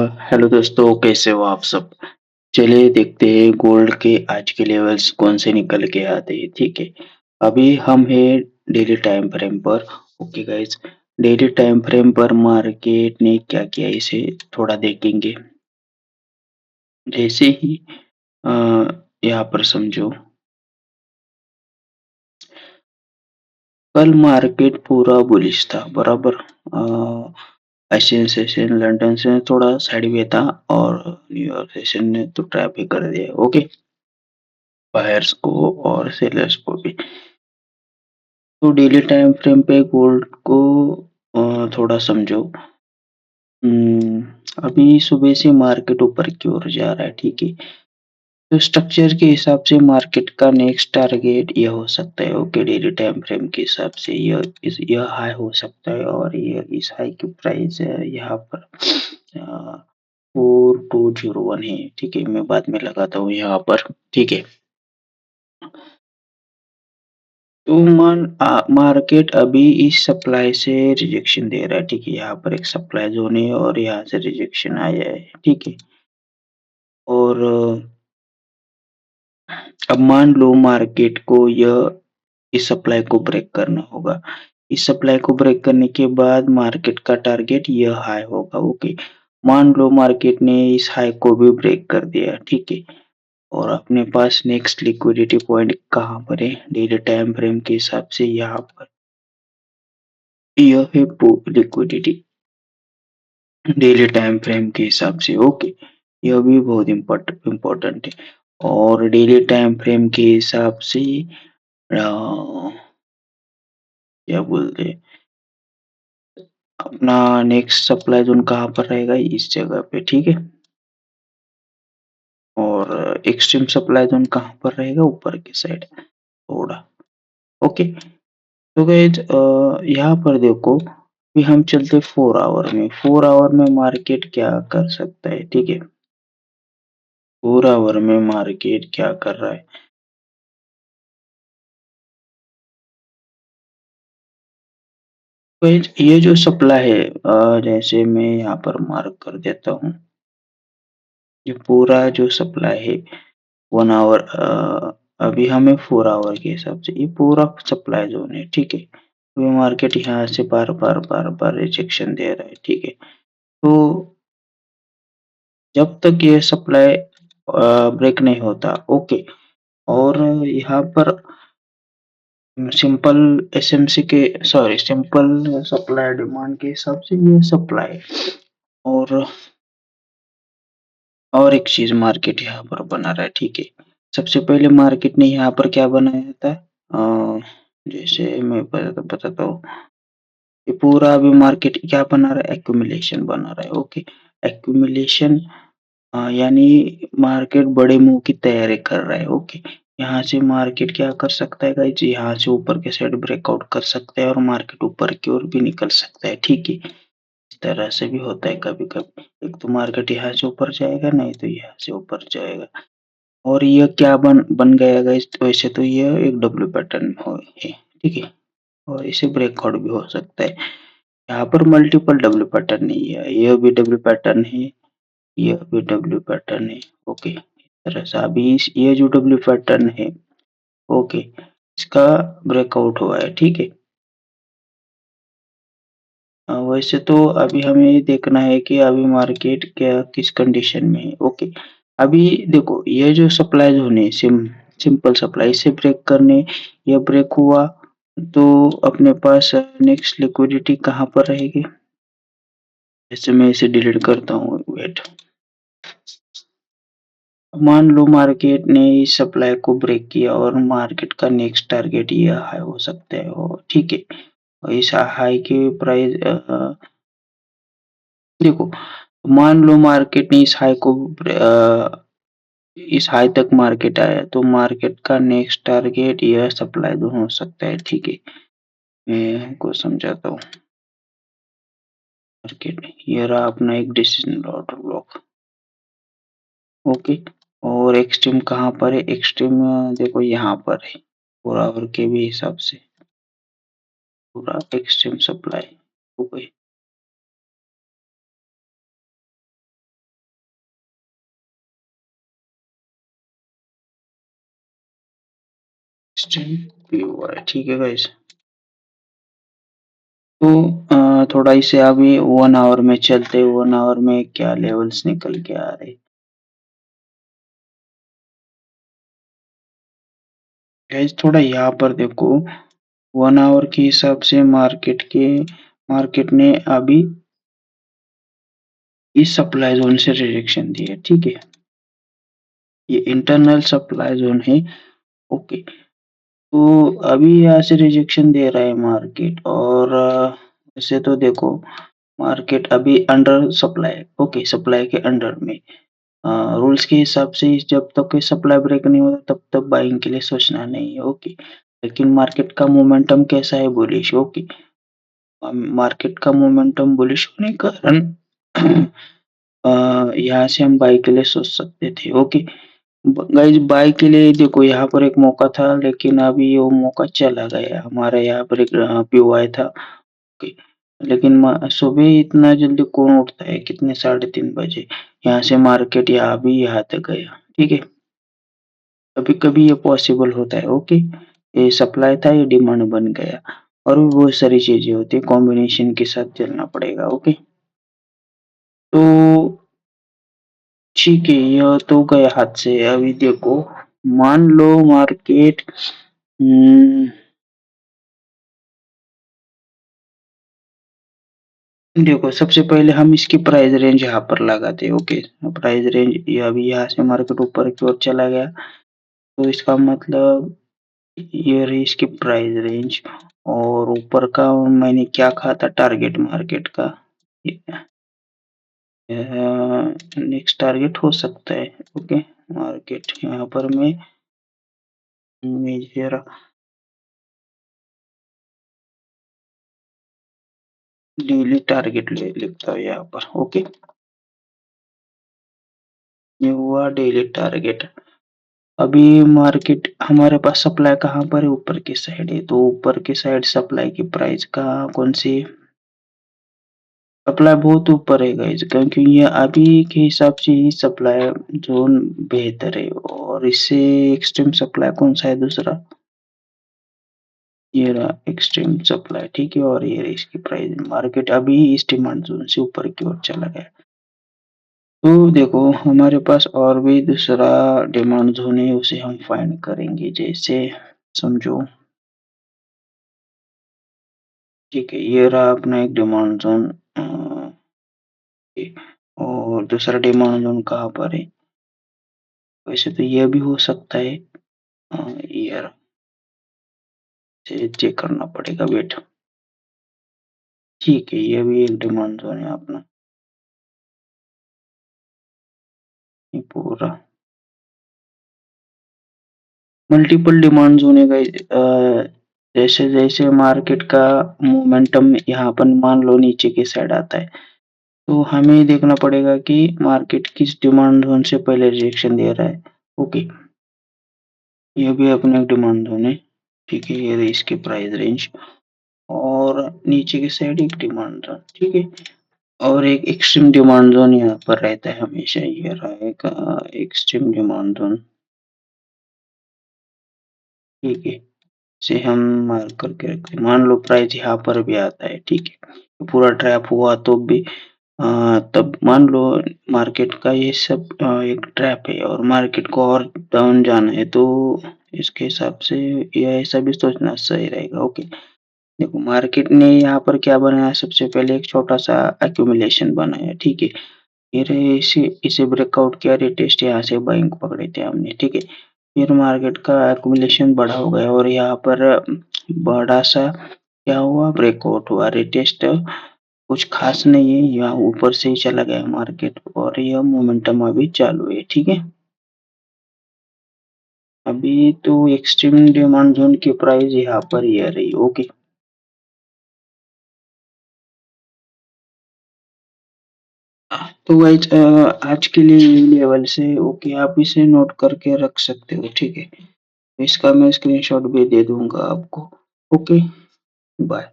Hello दोस्तों, कैसे हो आप सब? चलिए देखते हैं गोल्ड के आज के लेवल्स कौन से निकल के आते हैं, ठीक है? अभी हम हैं डेली टाइम फ्रेम पर। Okay guys, daily time frame पर मार्केट ने क्या किया इसे थोड़ा देखेंगे। जैसे ही अ, यहाँ पर समझो, कल मार्केट पूरा बुलिश था, बराबर। एशियन सेशन लंदन से थोड़ा साइडवे था और न्यूयॉर्क सेशन ने तो ट्रैप ही कर दिया। ओके, बायर्स को और सेलर्स को भी। तो डेली टाइम फ्रेम पे गोल्ड को थोड़ा समझो। अभी सुबह से मार्केट ऊपर की ओर जा रहा है, ठीक है। तो स्ट्रक्चर के हिसाब से मार्केट का नेक्स्ट टारगेट यह हो सकता है। ओके, डेली टाइम फ्रेम के हिसाब से यह हाई हो सकता है और ये इस हाई की प्राइस यहाँ पर 4201 है, ठीक है। मैं बाद में लगाता हूँ यहाँ पर, ठीक है। तो मार्केट अभी इस सप्लाई से रिजेक्शन दे रहा है, ठीक है। यहाँ पर एक सप्लाई जोन है और यहाँ से रिजेक्शन आया है, ठीक है। और अब मान लो मार्केट को यह इस सप्लाई को ब्रेक करना होगा। इस सप्लाई को ब्रेक करने के बाद मार्केट का टारगेट यह हाई होगा। ओके, मान लो मार्केट ने इस हाई को भी ब्रेक कर दिया, ठीक है। और अपने पास नेक्स्ट लिक्विडिटी पॉइंट कहाँ पर है? डेली टाइम फ्रेम के हिसाब से यहाँ पर यह है लिक्विडिटी डेली टाइम फ्रेम के हिसाब से। ओके, यह भी बहुत इम्पोर्टेंट है। और डेली टाइम फ्रेम के हिसाब से क्या बोलते हैं, अपना नेक्स्ट सप्लाई जोन कहाँ पर रहेगा? इस जगह पे, ठीक है। और एक्सट्रीम सप्लाई जोन कहाँ पर रहेगा? ऊपर की साइड थोड़ा। ओके, तो गाइज यहाँ पर देखो, अभी हम चलते 4 आवर में। 4 आवर में मार्केट क्या कर सकता है, ठीक है। 4 आवर में मार्केट क्या कर रहा है? गाइज ये जो सप्लाई है, जैसे मैं यहाँ पर मार्क कर देता हूँ, ये पूरा जो सप्लाई है 1 आवर, अभी हमें 4 आवर के हिसाब से ये पूरा सप्लाई जोन है, ठीक है। अभी मार्केट यहाँ से बार बार रिजेक्शन दे रहा है, ठीक है। तो जब तक ये सप्लाई ब्रेक नहीं होता, ओके। और यहाँ पर सिंपल एसएमसी के, सॉरी, सिंपल सप्लाई डिमांड के हिसाब से ये सप्लाई। और एक चीज मार्केट यहाँ पर बना रहा है, ठीक है। सबसे पहले मार्केट ने यहाँ पर क्या बनाया था? जैसे मैं बताता हूँ, ये पूरा अभी मार्केट क्या बना रहा है? एक्यूमुलेशन बना रहा है, ओके। एक्यूमुलेशन यानी मार्केट बड़े मुंह की तैयारी कर रहा है, ओके। यहाँ से मार्केट क्या कर सकता है गाइस? यहाँ से ऊपर के साइड ब्रेकआउट कर सकता है और मार्केट ऊपर की ओर भी निकल सकता है, ठीक है। इस तरह से भी होता है कभी-कभी। एक तो मार्केट यहाँ से ऊपर जाएगा, नहीं तो यहाँ से ऊपर जाएगा। और ये क्या बन बन गया गाइस? वैसे तो ये एक डब्ल्यू पैटर्न है, ठीक है। और इसे ब्रेकआउट भी हो सकता है। यहाँ पर मल्टीपल डब्ल्यू पैटर्न नहीं है, यह भी डब्ल्यू पैटर्न है, यह भी डब्ल्यू पैटर्न है, ओके। इस तरह से अभी ये जो डब्ल्यू पैटर्न है, ओके, इसका ब्रेकआउट हुआ है, ठीक है। वैसे तो अभी हमें ये देखना है कि अभी मार्केट क्या किस कंडीशन में है, ओके। अभी देखो, ये जो सप्लाई जोन है, सिंपल सप्लाई, इसे ब्रेक करने, ये ब्रेक हुआ तो अपने पास नेक्स्ट लिक्विडिटी कहाँ पर रहेगी? जैसे मैं इसे डिलीट करता हूँ, वेट। मान लो मार्केट ने इस सप्लाई को ब्रेक किया और मार्केट का नेक्स्ट टारगेट ये हाई हो सकता है, और ठीक है। और इस हाई के प्राइस, देखो, मान लो मार्केट ने इस हाई तक मार्केट आया तो मार्केट का नेक्स्ट टारगेट यह सप्लाई जोन हो सकता है, ठीक है। मैं आपको समझाता हूँ। मार्केट ये रहा अपना एक डिसीजन ऑर्डर ब्लॉक, ओके। और एक्सट्रीम कहाँ पर है? एक्सट्रीम देखो यहाँ पर है, 4 आवर के भी हिसाब से पूरा एक्सट्रीम सप्लाई हो गई। एक्सट्रीम पीओआई, ठीक है गाइस। तो थोड़ा इसे अभी 1 आवर में चलते, 1 आवर में क्या लेवल्स निकल के आ रहे गाइस। थोड़ा यहाँ पर देखो, 1 आवर के हिसाब से मार्केट ने अभी इस सप्लाई जोन से रिजेक्शन दी है, ठीक है। ये इंटरनल सप्लाई जोन है, ओके। तो अभी यहाँ से रिजेक्शन दे रहा है मार्केट, और वैसे तो देखो मार्केट अभी अंडर सप्लाई है, ओके, सप्लाई के अंडर में। रूल्स के हिसाब से जब तक कोई सप्लाई ब्रेक नहीं होता तब तक बाइंग के लिए सोचना नहीं है, ओके। लेकिन मार्केट का मोमेंटम कैसा है, बुलिश, ओके। मार्केट का मोमेंटम बुलिश होने के कारण यहाँ से हम बाई के लिए सोच सकते थे, ओके। गाइस बाई के लिए देखो यहाँ पर एक मौका था, लेकिन अभी वो मौका चला गया। हमारे यहाँ पर एक पीओआई था, ओके। लेकिन सुबह इतना जल्दी कौन उठता है, कितने 3:30 बजे यहाँ से मार्केट यहाँ भी यहाँ तक गया, ठीक है। कभी कभी ये पॉसिबल होता है, ओके। ये सप्लाई था, ये डिमांड बन गया, और भी बहुत सारी चीजें होती है, कॉम्बिनेशन के साथ चलना पड़ेगा, ओके। तो ठीक है, यह तो गया हाथ से। अभी देखो, मान लो मार्केट देखो सबसे पहले हम इसकी प्राइस रेंज यहाँ पर लगाते हैं, ओके। प्राइस रेंज ये अभी यहाँ से मार्केट ऊपर की ओर चला गया, तो इसका मतलब ये रही इसकी प्राइस रेंज। और ऊपर का मैंने क्या कहा था, टारगेट मार्केट का, नेक्स्ट टारगेट हो सकता है, ओके। मार्केट यहाँ पर मैं मेजर डेली टारगेट ले लिखता हूँ यहाँ पर, ओके। ये हुआ डेली टारगेट। अभी मार्केट हमारे पास सप्लाई कहाँ पर है, ऊपर की साइड है, तो ऊपर की साइड सप्लाई की प्राइस कहाँ कौन सी, सप्लाई बहुत ऊपर है गाइस, क्योंकि ये अभी के हिसाब से ही सप्लाई जोन बेहतर है। और इससे एक्सट्रीम सप्लाई कौन सा है दूसरा, ये रहा एक्सट्रीम सप्लाई, ठीक है। और ये रही इसकी प्राइस, मार्केट अभी इस डिमांड जोन से ऊपर की ओर चला गया। तो देखो हमारे पास और भी दूसरा डिमांड जोन है, उसे हम फाइंड करेंगे, जैसे समझो, ठीक है। ये रहा अपना एक डिमांड जोन, और दूसरा डिमांड जोन कहाँ पर है, वैसे तो ये भी हो सकता है, ये चेक करना पड़ेगा, वेट, ठीक है। ये भी एक डिमांड जोन है अपना, ये पूरा मल्टीपल डिमांड जोन है गाइस। जैसे जैसे मार्केट का मोमेंटम यहाँ पर मान लो नीचे की साइड आता है, तो हमें देखना पड़ेगा कि मार्केट किस डिमांड जोन से पहले रिजेक्शन दे रहा है, ओके। ये भी अपना एक डिमांड जोन है, ठीक है। ये रही इसकी प्राइस रेंज, और नीचे की साइड एक डिमांड जोन, ठीक है। और एक एक्सट्रीम डिमांड जोन यहाँ पर रहता है हमेशा, ये रहा एक एक्सट्रीम डिमांड जोन, ठीक है। इसे हम मार्क करके रखते हैं। मान लो प्राइस यहाँ पर भी आता है, ठीक है, तो पूरा ट्रैप हुआ तो भी तब मान लो मार्केट का ये सब एक ट्रैप है, और मार्केट को और डाउन जाना है, तो इसके हिसाब से ये ऐसा भी सोचना सही रहेगा, ओके। देखो मार्केट ने यहाँ पर क्या बनाया, सबसे पहले एक छोटा सा एक्यूमुलेशन बनाया, ठीक है। फिर इसे इसे ब्रेकआउट किया, रिटेस्ट यहाँ से बाइंग पकड़े थे हमने, ठीक है। फिर मार्केट का एक्यूमुलेशन बड़ा हो गया, और यहाँ पर बड़ा सा क्या हुआ, ब्रेकआउट हुआ, रिटेस्ट कुछ खास नहीं है, यहाँ ऊपर से ही चला गया मार्केट, और यह मोमेंटम अभी चालू है, ठीक है। अभी तो एक्सट्रीम डिमांड जोन की प्राइस यहाँ पर ही आ रही, ओके। तो गाइज आज के लिए ये लेवल से ओके, आप इसे नोट करके रख सकते हो, ठीक है। इसका मैं स्क्रीनशॉट भी दे दूंगा आपको, ओके। बाय।